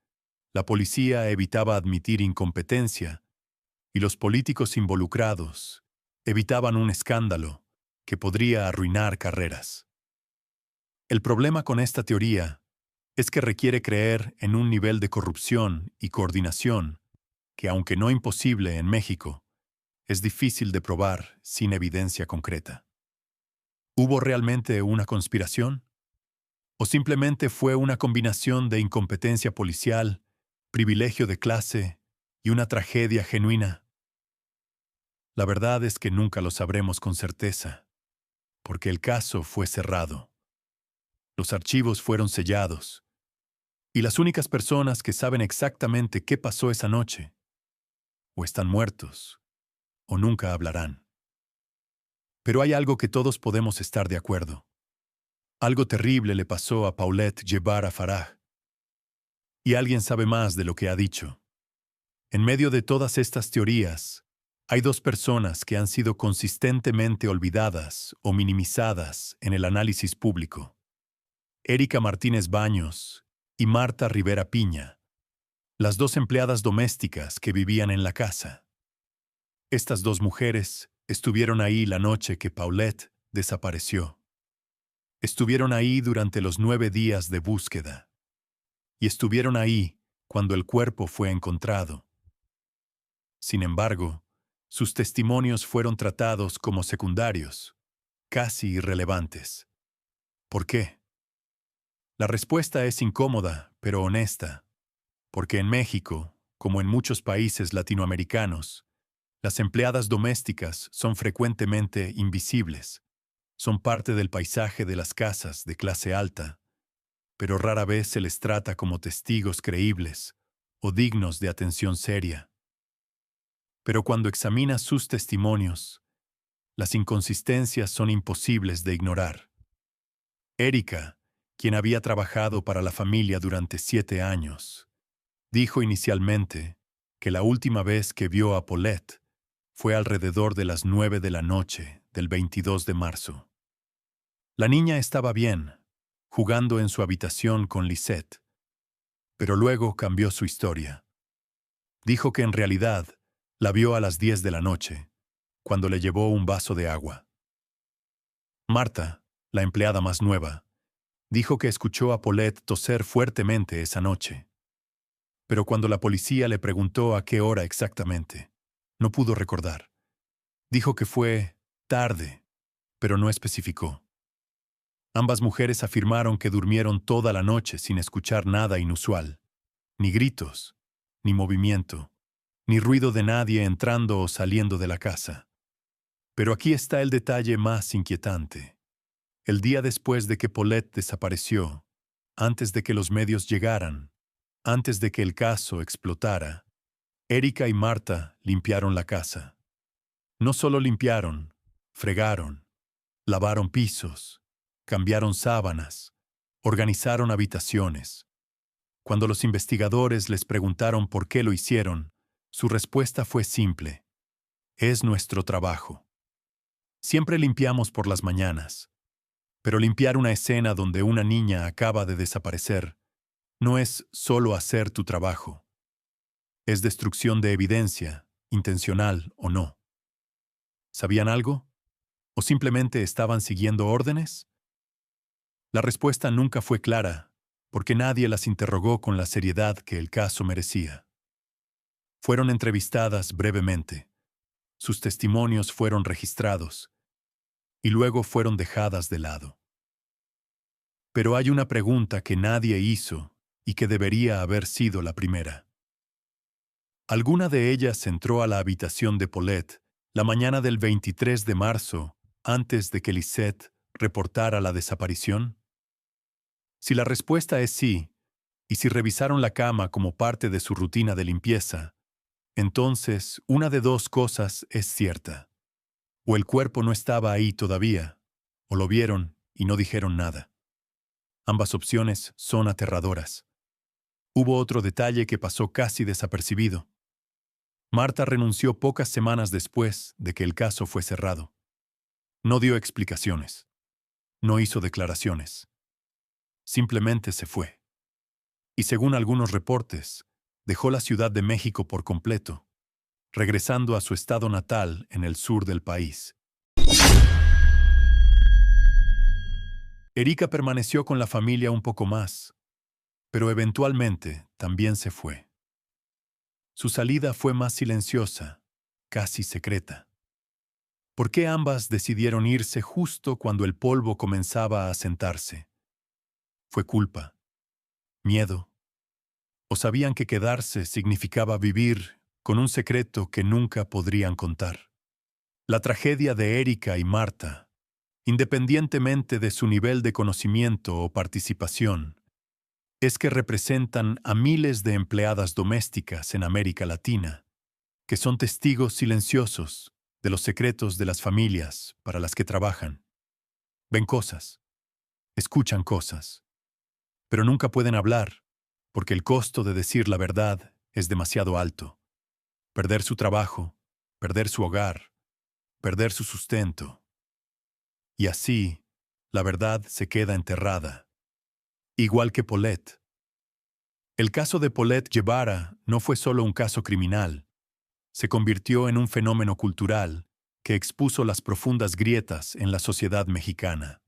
La policía evitaba admitir incompetencia. Y los políticos involucrados evitaban un escándalo que podría arruinar carreras. El problema con esta teoría es que requiere creer en un nivel de corrupción y coordinación que, aunque no imposible en México, es difícil de probar sin evidencia concreta. ¿Hubo realmente una conspiración? ¿O simplemente fue una combinación de incompetencia policial, privilegio de clase y una tragedia genuina? La verdad es que nunca lo sabremos con certeza, porque el caso fue cerrado. Los archivos fueron sellados, y las únicas personas que saben exactamente qué pasó esa noche, o están muertos, o nunca hablarán. Pero hay algo que todos podemos estar de acuerdo. Algo terrible le pasó a Paulette Jebara Farah. Y alguien sabe más de lo que ha dicho. En medio de todas estas teorías, hay dos personas que han sido consistentemente olvidadas o minimizadas en el análisis público. Erika Martínez Baños y Marta Rivera Piña, las dos empleadas domésticas que vivían en la casa. Estas dos mujeres estuvieron ahí la noche que Paulette desapareció. Estuvieron ahí durante los 9 días de búsqueda. Y estuvieron ahí cuando el cuerpo fue encontrado. Sin embargo, sus testimonios fueron tratados como secundarios, casi irrelevantes. ¿Por qué? La respuesta es incómoda, pero honesta, porque en México, como en muchos países latinoamericanos, las empleadas domésticas son frecuentemente invisibles, son parte del paisaje de las casas de clase alta, pero rara vez se les trata como testigos creíbles o dignos de atención seria. Pero cuando examinas sus testimonios, las inconsistencias son imposibles de ignorar. Erika, quien había trabajado para la familia durante 7 años, dijo inicialmente que la última vez que vio a Paulette fue alrededor de las 9 de la noche del 22 de marzo. La niña estaba bien, jugando en su habitación con Lisette, pero luego cambió su historia. Dijo que en realidad la vio a las 10 de la noche, cuando le llevó un vaso de agua. Marta, la empleada más nueva, dijo que escuchó a Paulette toser fuertemente esa noche. Pero cuando la policía le preguntó a qué hora exactamente, no pudo recordar. Dijo que fue tarde, pero no especificó. Ambas mujeres afirmaron que durmieron toda la noche sin escuchar nada inusual, ni gritos, ni movimiento, ni ruido de nadie entrando o saliendo de la casa. Pero aquí está el detalle más inquietante. El día después de que Paulette desapareció, antes de que los medios llegaran, antes de que el caso explotara, Erika y Marta limpiaron la casa. No solo limpiaron, fregaron, lavaron pisos, cambiaron sábanas, organizaron habitaciones. Cuando los investigadores les preguntaron por qué lo hicieron, su respuesta fue simple: es nuestro trabajo. Siempre limpiamos por las mañanas, pero limpiar una escena donde una niña acaba de desaparecer no es solo hacer tu trabajo. Es destrucción de evidencia, intencional o no. ¿Sabían algo? ¿O simplemente estaban siguiendo órdenes? La respuesta nunca fue clara, porque nadie las interrogó con la seriedad que el caso merecía. Fueron entrevistadas brevemente, sus testimonios fueron registrados, y luego fueron dejadas de lado. Pero hay una pregunta que nadie hizo y que debería haber sido la primera. ¿Alguna de ellas entró a la habitación de Paulette la mañana del 23 de marzo antes de que Lisette reportara la desaparición? Si la respuesta es sí, y si revisaron la cama como parte de su rutina de limpieza, entonces una de dos cosas es cierta. O el cuerpo no estaba ahí todavía, o lo vieron y no dijeron nada. Ambas opciones son aterradoras. Hubo otro detalle que pasó casi desapercibido. Marta renunció pocas semanas después de que el caso fue cerrado. No dio explicaciones. No hizo declaraciones. Simplemente se fue. Y según algunos reportes, dejó la Ciudad de México por completo, regresando a su estado natal en el sur del país. Erika permaneció con la familia un poco más, pero eventualmente también se fue. Su salida fue más silenciosa, casi secreta. ¿Por qué ambas decidieron irse justo cuando el polvo comenzaba a asentarse? ¿Fue culpa? ¿Miedo? ¿O sabían que quedarse significaba vivir con un secreto que nunca podrían contar? La tragedia de Erika y Marta, independientemente de su nivel de conocimiento o participación, es que representan a miles de empleadas domésticas en América Latina, que son testigos silenciosos de los secretos de las familias para las que trabajan. Ven cosas, escuchan cosas, pero nunca pueden hablar, porque el costo de decir la verdad es demasiado alto. Perder su trabajo, perder su hogar, perder su sustento. Y así, la verdad se queda enterrada. Igual que Paulette. El caso de Paulette Guevara no fue solo un caso criminal, se convirtió en un fenómeno cultural que expuso las profundas grietas en la sociedad mexicana.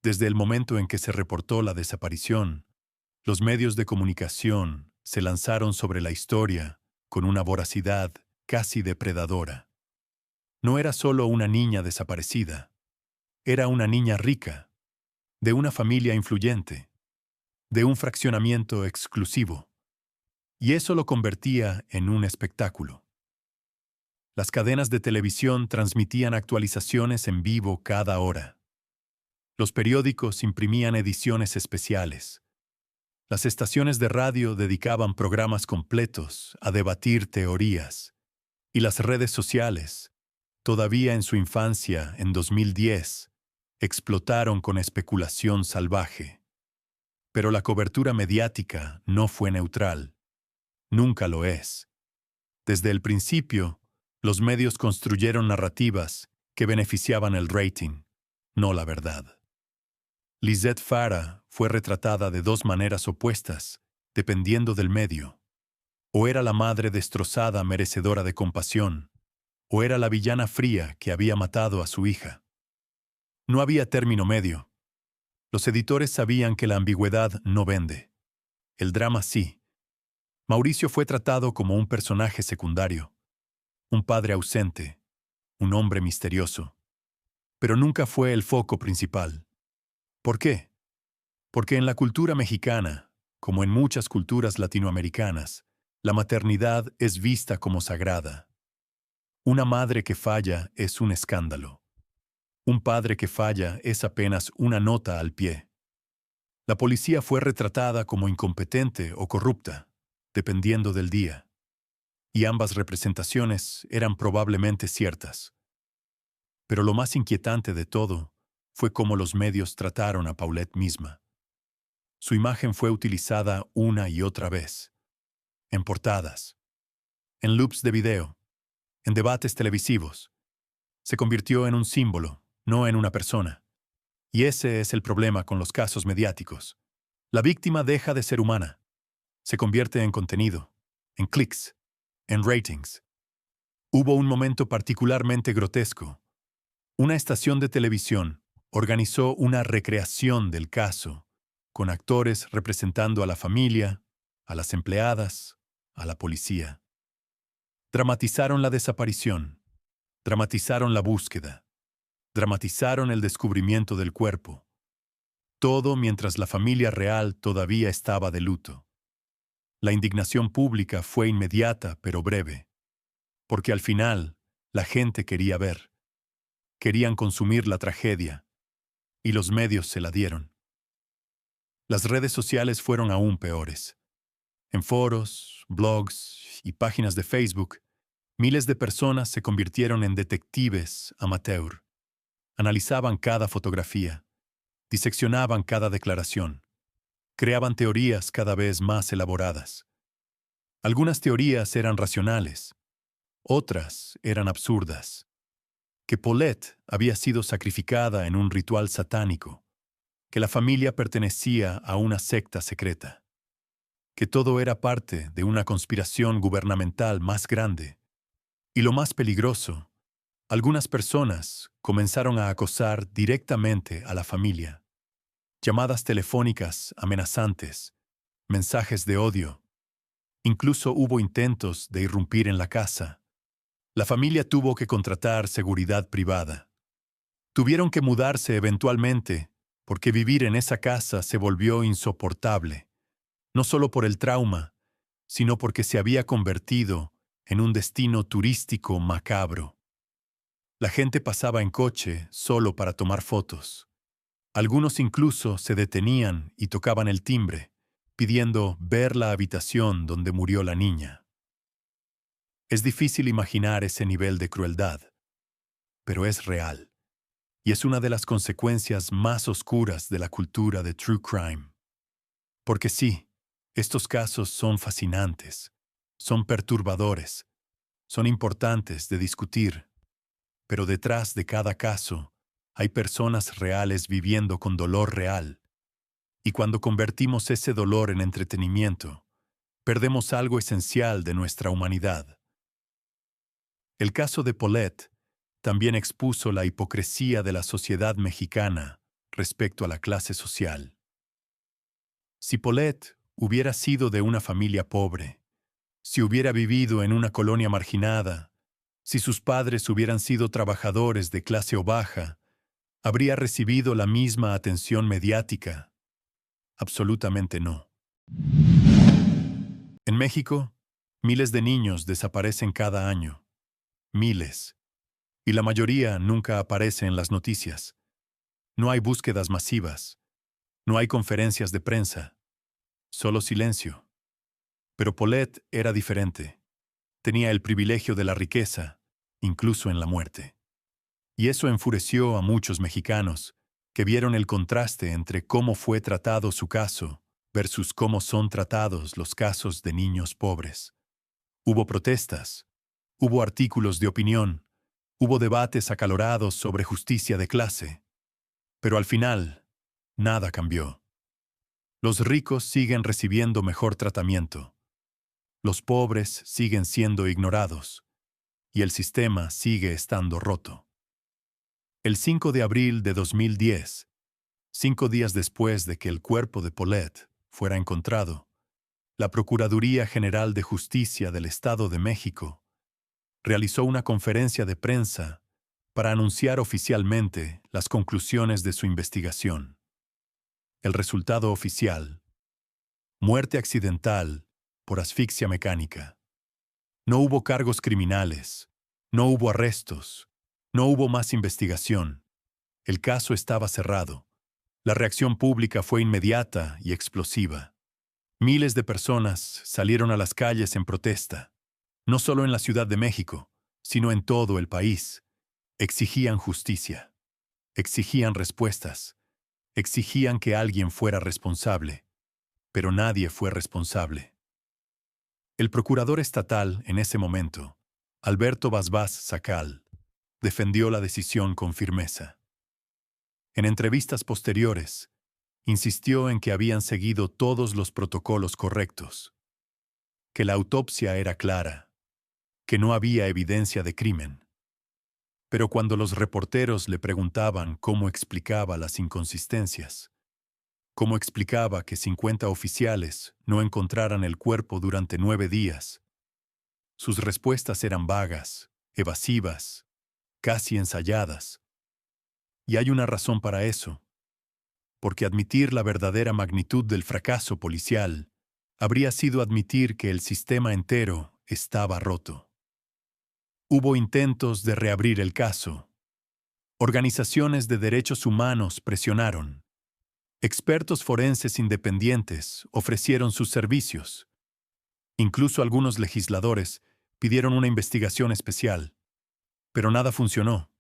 Desde el momento en que se reportó la desaparición, los medios de comunicación se lanzaron sobre la historia con una voracidad casi depredadora. No era solo una niña desaparecida, era una niña rica, de una familia influyente, de un fraccionamiento exclusivo, y eso lo convertía en un espectáculo. Las cadenas de televisión transmitían actualizaciones en vivo cada hora. Los periódicos imprimían ediciones especiales. Las estaciones de radio dedicaban programas completos a debatir teorías. Y las redes sociales, todavía en su infancia en 2010, explotaron con especulación salvaje. Pero la cobertura mediática no fue neutral. Nunca lo es. Desde el principio, los medios construyeron narrativas que beneficiaban el rating, no la verdad. Lizette Farah fue retratada de dos maneras opuestas, dependiendo del medio. O era la madre destrozada merecedora de compasión, o era la villana fría que había matado a su hija. No había término medio. Los editores sabían que la ambigüedad no vende. El drama sí. Mauricio fue tratado como un personaje secundario, un padre ausente, un hombre misterioso. Pero nunca fue el foco principal. ¿Por qué? Porque en la cultura mexicana, como en muchas culturas latinoamericanas, la maternidad es vista como sagrada. Una madre que falla es un escándalo. Un padre que falla es apenas una nota al pie. La policía fue retratada como incompetente o corrupta, dependiendo del día. Y ambas representaciones eran probablemente ciertas. Pero lo más inquietante de todo fue cómo los medios trataron a Paulette misma. Su imagen fue utilizada una y otra vez. En portadas, en loops de video, en debates televisivos. Se convirtió en un símbolo, no en una persona. Y ese es el problema con los casos mediáticos. La víctima deja de ser humana. Se convierte en contenido, en clics, en ratings. Hubo un momento particularmente grotesco. Una estación de televisión organizó una recreación del caso, con actores representando a la familia, a las empleadas, a la policía. Dramatizaron la desaparición, dramatizaron la búsqueda, dramatizaron el descubrimiento del cuerpo. Todo mientras la familia real todavía estaba de luto. La indignación pública fue inmediata pero breve, porque al final la gente quería ver. Querían consumir la tragedia, y los medios se la dieron. Las redes sociales fueron aún peores. En foros, blogs y páginas de Facebook, miles de personas se convirtieron en detectives amateur. Analizaban cada fotografía, diseccionaban cada declaración, creaban teorías cada vez más elaboradas. Algunas teorías eran racionales, otras eran absurdas. Que Paulette había sido sacrificada en un ritual satánico, que la familia pertenecía a una secta secreta, que todo era parte de una conspiración gubernamental más grande. Y lo más peligroso, algunas personas comenzaron a acosar directamente a la familia. Llamadas telefónicas amenazantes, mensajes de odio. Incluso hubo intentos de irrumpir en la casa. La familia tuvo que contratar seguridad privada. Tuvieron que mudarse eventualmente porque vivir en esa casa se volvió insoportable, no solo por el trauma, sino porque se había convertido en un destino turístico macabro. La gente pasaba en coche solo para tomar fotos. Algunos incluso se detenían y tocaban el timbre, pidiendo ver la habitación donde murió la niña. Es difícil imaginar ese nivel de crueldad, pero es real, y es una de las consecuencias más oscuras de la cultura de true crime. Porque sí, estos casos son fascinantes, son perturbadores, son importantes de discutir, pero detrás de cada caso hay personas reales viviendo con dolor real. Y cuando convertimos ese dolor en entretenimiento, perdemos algo esencial de nuestra humanidad. El caso de Paulette también expuso la hipocresía de la sociedad mexicana respecto a la clase social. Si Paulette hubiera sido de una familia pobre, si hubiera vivido en una colonia marginada, si sus padres hubieran sido trabajadores de clase o baja, ¿habría recibido la misma atención mediática? Absolutamente no. En México, miles de niños desaparecen cada año. Miles. Y la mayoría nunca aparece en las noticias. No hay búsquedas masivas. No hay conferencias de prensa. Solo silencio. Pero Paulette era diferente. Tenía el privilegio de la riqueza, incluso en la muerte. Y eso enfureció a muchos mexicanos, que vieron el contraste entre cómo fue tratado su caso versus cómo son tratados los casos de niños pobres. Hubo protestas, hubo artículos de opinión, hubo debates acalorados sobre justicia de clase. Pero al final, nada cambió. Los ricos siguen recibiendo mejor tratamiento. Los pobres siguen siendo ignorados. Y el sistema sigue estando roto. El 5 de abril de 2010, 5 días después de que el cuerpo de Paulette fuera encontrado, la Procuraduría General de Justicia del Estado de México realizó una conferencia de prensa para anunciar oficialmente las conclusiones de su investigación. El resultado oficial: muerte accidental por asfixia mecánica. No hubo cargos criminales, no hubo arrestos, no hubo más investigación. El caso estaba cerrado. La reacción pública fue inmediata y explosiva. Miles de personas salieron a las calles en protesta, no solo en la Ciudad de México, sino en todo el país. Exigían justicia, exigían respuestas, exigían que alguien fuera responsable, pero nadie fue responsable. El procurador estatal en ese momento, Alberto Basbás Sacal, defendió la decisión con firmeza. En entrevistas posteriores, insistió en que habían seguido todos los protocolos correctos, que la autopsia era clara, que no había evidencia de crimen. Pero cuando los reporteros le preguntaban cómo explicaba las inconsistencias, cómo explicaba que 50 oficiales no encontraran el cuerpo durante 9 días, sus respuestas eran vagas, evasivas, casi ensayadas. Y hay una razón para eso, porque admitir la verdadera magnitud del fracaso policial habría sido admitir que el sistema entero estaba roto. Hubo intentos de reabrir el caso. Organizaciones de derechos humanos presionaron. Expertos forenses independientes ofrecieron sus servicios. Incluso algunos legisladores pidieron una investigación especial. Pero nada funcionó.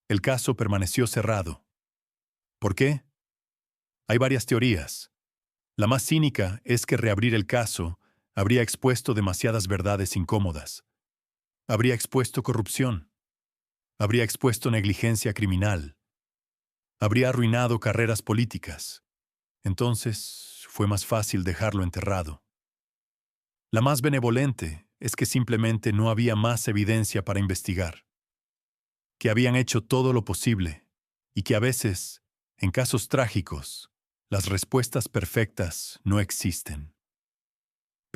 El caso permaneció cerrado. ¿Por qué? Hay varias teorías. La más cínica es que reabrir el caso habría expuesto demasiadas verdades incómodas. Habría expuesto corrupción. Habría expuesto negligencia criminal. Habría arruinado carreras políticas. Entonces, fue más fácil dejarlo enterrado. La más benevolente es que simplemente no había más evidencia para investigar. Que habían hecho todo lo posible y que a veces, en casos trágicos, las respuestas perfectas no existen.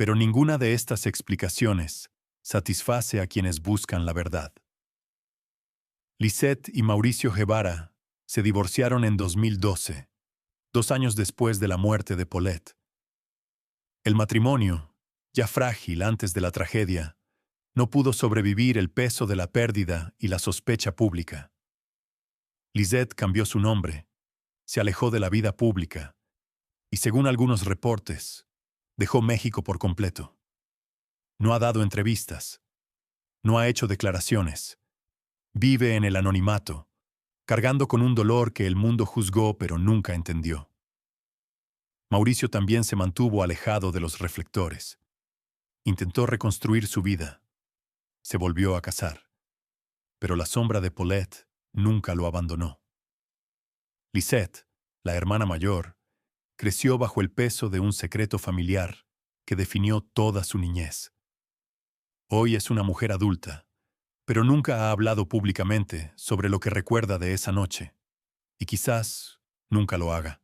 Pero ninguna de estas explicaciones satisface a quienes buscan la verdad. Lisette y Mauricio Guevara se divorciaron en 2012, 2 años después de la muerte de Paulette. El matrimonio, ya frágil antes de la tragedia, no pudo sobrevivir el peso de la pérdida y la sospecha pública. Lisette cambió su nombre, se alejó de la vida pública y, según algunos reportes, dejó México por completo. No ha dado entrevistas, no ha hecho declaraciones, vive en el anonimato, cargando con un dolor que el mundo juzgó pero nunca entendió. Mauricio también se mantuvo alejado de los reflectores. Intentó reconstruir su vida. Se volvió a casar. Pero la sombra de Paulette nunca lo abandonó. Lisette, la hermana mayor, creció bajo el peso de un secreto familiar que definió toda su niñez. Hoy es una mujer adulta, pero nunca ha hablado públicamente sobre lo que recuerda de esa noche, y quizás nunca lo haga.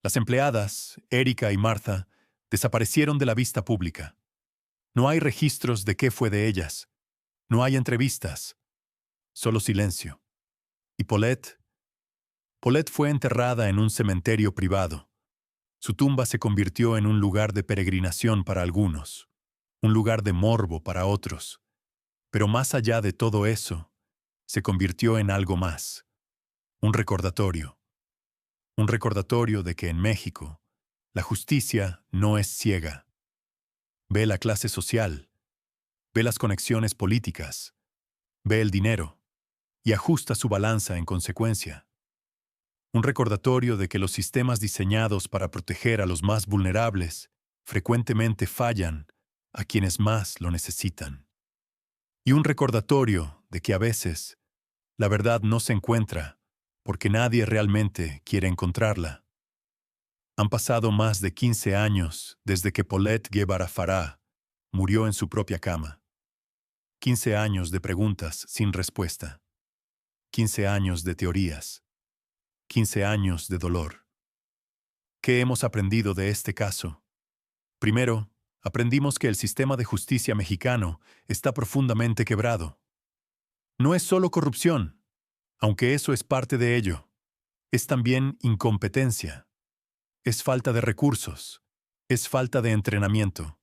Las empleadas, Erika y Martha, desaparecieron de la vista pública. No hay registros de qué fue de ellas. No hay entrevistas. Solo silencio. ¿Y Paulette? Paulette fue enterrada en un cementerio privado. Su tumba se convirtió en un lugar de peregrinación para algunos, un lugar de morbo para otros. Pero más allá de todo eso, se convirtió en algo más. Un recordatorio. Un recordatorio de que en México, la justicia no es ciega. Ve la clase social, ve las conexiones políticas, ve el dinero y ajusta su balanza en consecuencia. Un recordatorio de que los sistemas diseñados para proteger a los más vulnerables frecuentemente fallan a quienes más lo necesitan. Y un recordatorio de que a veces la verdad no se encuentra porque nadie realmente quiere encontrarla. Han pasado más de 15 años desde que Paulette Guevara Farah murió en su propia cama. 15 años de preguntas sin respuesta. 15 años de teorías. 15 años de dolor. ¿Qué hemos aprendido de este caso? Primero, aprendimos que el sistema de justicia mexicano está profundamente quebrado. No es solo corrupción, aunque eso es parte de ello. Es también incompetencia. Es falta de recursos. Es falta de entrenamiento.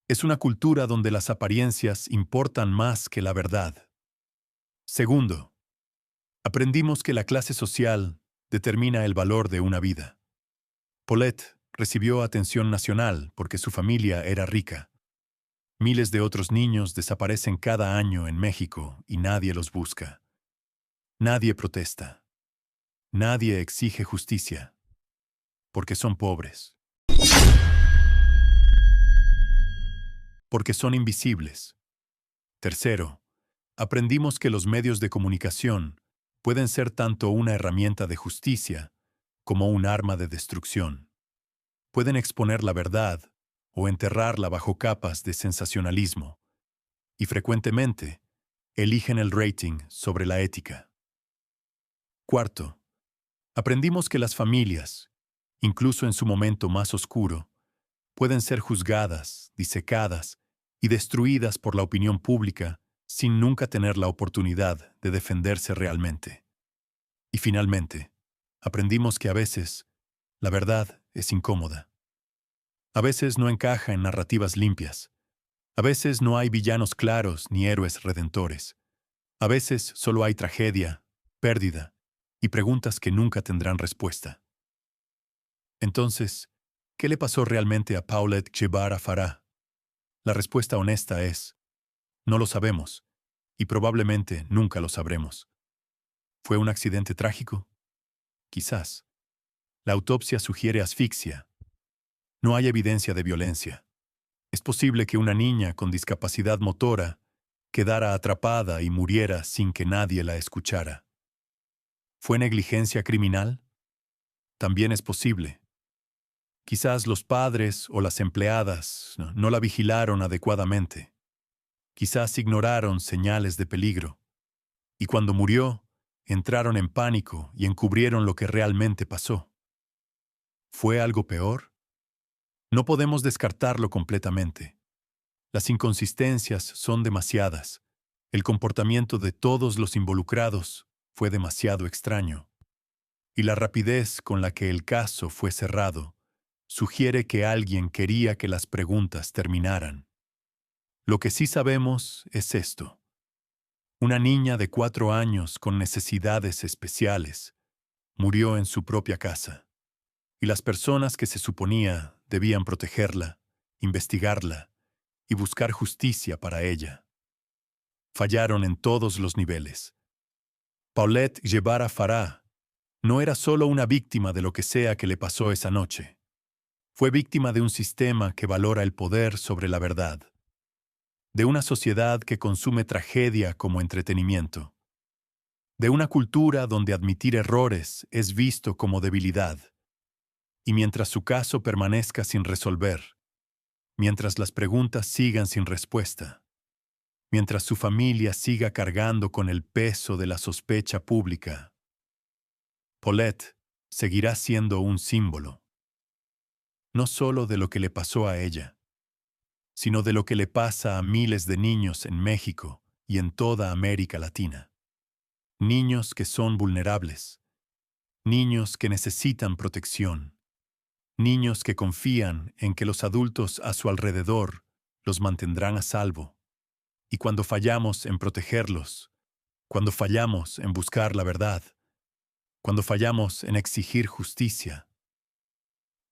Es una cultura donde las apariencias importan más que la verdad. Segundo, aprendimos que la clase social determina el valor de una vida. Paulette recibió atención nacional porque su familia era rica. Miles de otros niños desaparecen cada año en México y nadie los busca. Nadie protesta. Nadie exige justicia. Porque son pobres. Porque son invisibles. Tercero, aprendimos que los medios de comunicación pueden ser tanto una herramienta de justicia como un arma de destrucción. Pueden exponer la verdad o enterrarla bajo capas de sensacionalismo, y frecuentemente eligen el rating sobre la ética. Cuarto, aprendimos que las familias, incluso en su momento más oscuro, pueden ser juzgadas, disecadas y destruidas por la opinión pública sin nunca tener la oportunidad de defenderse realmente. Y finalmente, aprendimos que a veces la verdad es incómoda. A veces no encaja en narrativas limpias. A veces no hay villanos claros ni héroes redentores. A veces solo hay tragedia, pérdida y preguntas que nunca tendrán respuesta. Entonces, ¿qué le pasó realmente a Paulette Guevara Farah? La respuesta honesta es: no lo sabemos, y probablemente nunca lo sabremos. ¿Fue un accidente trágico? Quizás. La autopsia sugiere asfixia. No hay evidencia de violencia. Es posible que una niña con discapacidad motora quedara atrapada y muriera sin que nadie la escuchara. ¿Fue negligencia criminal? También es posible. Quizás los padres o las empleadas no la vigilaron adecuadamente. Quizás ignoraron señales de peligro. Y cuando murió, entraron en pánico y encubrieron lo que realmente pasó. ¿Fue algo peor? No podemos descartarlo completamente. Las inconsistencias son demasiadas. El comportamiento de todos los involucrados fue demasiado extraño. Y la rapidez con la que el caso fue cerrado sugiere que alguien quería que las preguntas terminaran. Lo que sí sabemos es esto. Una niña de 4 años con necesidades especiales murió en su propia casa, y las personas que se suponía debían protegerla, investigarla y buscar justicia para ella fallaron en todos los niveles. Paulette Guevara Farah no era solo una víctima de lo que sea que le pasó esa noche. Fue víctima de un sistema que valora el poder sobre la verdad, de una sociedad que consume tragedia como entretenimiento, de una cultura donde admitir errores es visto como debilidad. Y mientras su caso permanezca sin resolver, mientras las preguntas sigan sin respuesta, mientras su familia siga cargando con el peso de la sospecha pública, Paulette seguirá siendo un símbolo, no solo de lo que le pasó a ella, sino de lo que le pasa a miles de niños en México y en toda América Latina. Niños que son vulnerables, niños que necesitan protección, niños que confían en que los adultos a su alrededor los mantendrán a salvo. Y cuando fallamos en protegerlos, cuando fallamos en buscar la verdad, cuando fallamos en exigir justicia,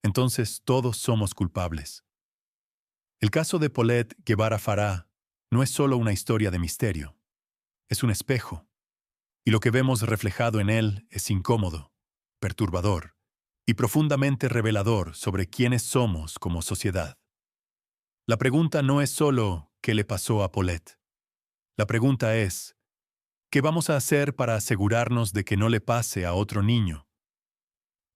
entonces todos somos culpables. El caso de Paulette Guevara Farah no es solo una historia de misterio, es un espejo, y lo que vemos reflejado en él es incómodo, perturbador y profundamente revelador sobre quiénes somos como sociedad. La pregunta no es solo ¿qué le pasó a Paulette? La pregunta es ¿qué vamos a hacer para asegurarnos de que no le pase a otro niño?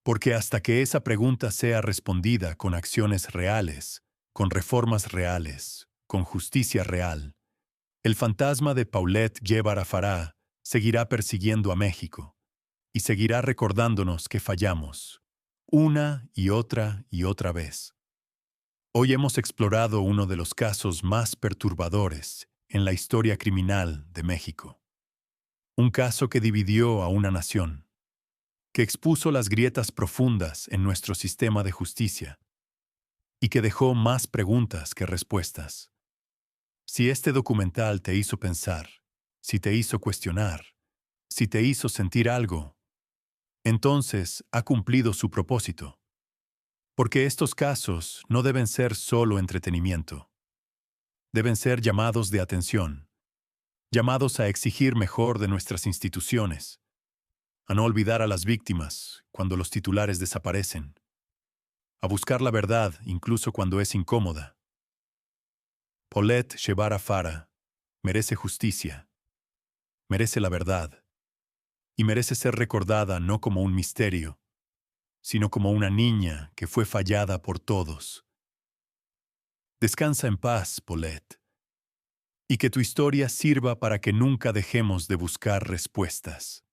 Porque hasta que esa pregunta sea respondida con acciones reales, con reformas reales, con justicia real, el fantasma de Paulette Guevara Farah seguirá persiguiendo a México y seguirá recordándonos que fallamos, una y otra vez. Hoy hemos explorado uno de los casos más perturbadores en la historia criminal de México. Un caso que dividió a una nación, que expuso las grietas profundas en nuestro sistema de justicia y que dejó más preguntas que respuestas. Si este documental te hizo pensar, si te hizo cuestionar, si te hizo sentir algo, entonces ha cumplido su propósito. Porque estos casos no deben ser solo entretenimiento. Deben ser llamados de atención, llamados a exigir mejor de nuestras instituciones, a no olvidar a las víctimas cuando los titulares desaparecen, a buscar la verdad incluso cuando es incómoda. Paulette Guevara Farah merece justicia, merece la verdad, y merece ser recordada no como un misterio, sino como una niña que fue fallada por todos. Descansa en paz, Paulette, y que tu historia sirva para que nunca dejemos de buscar respuestas.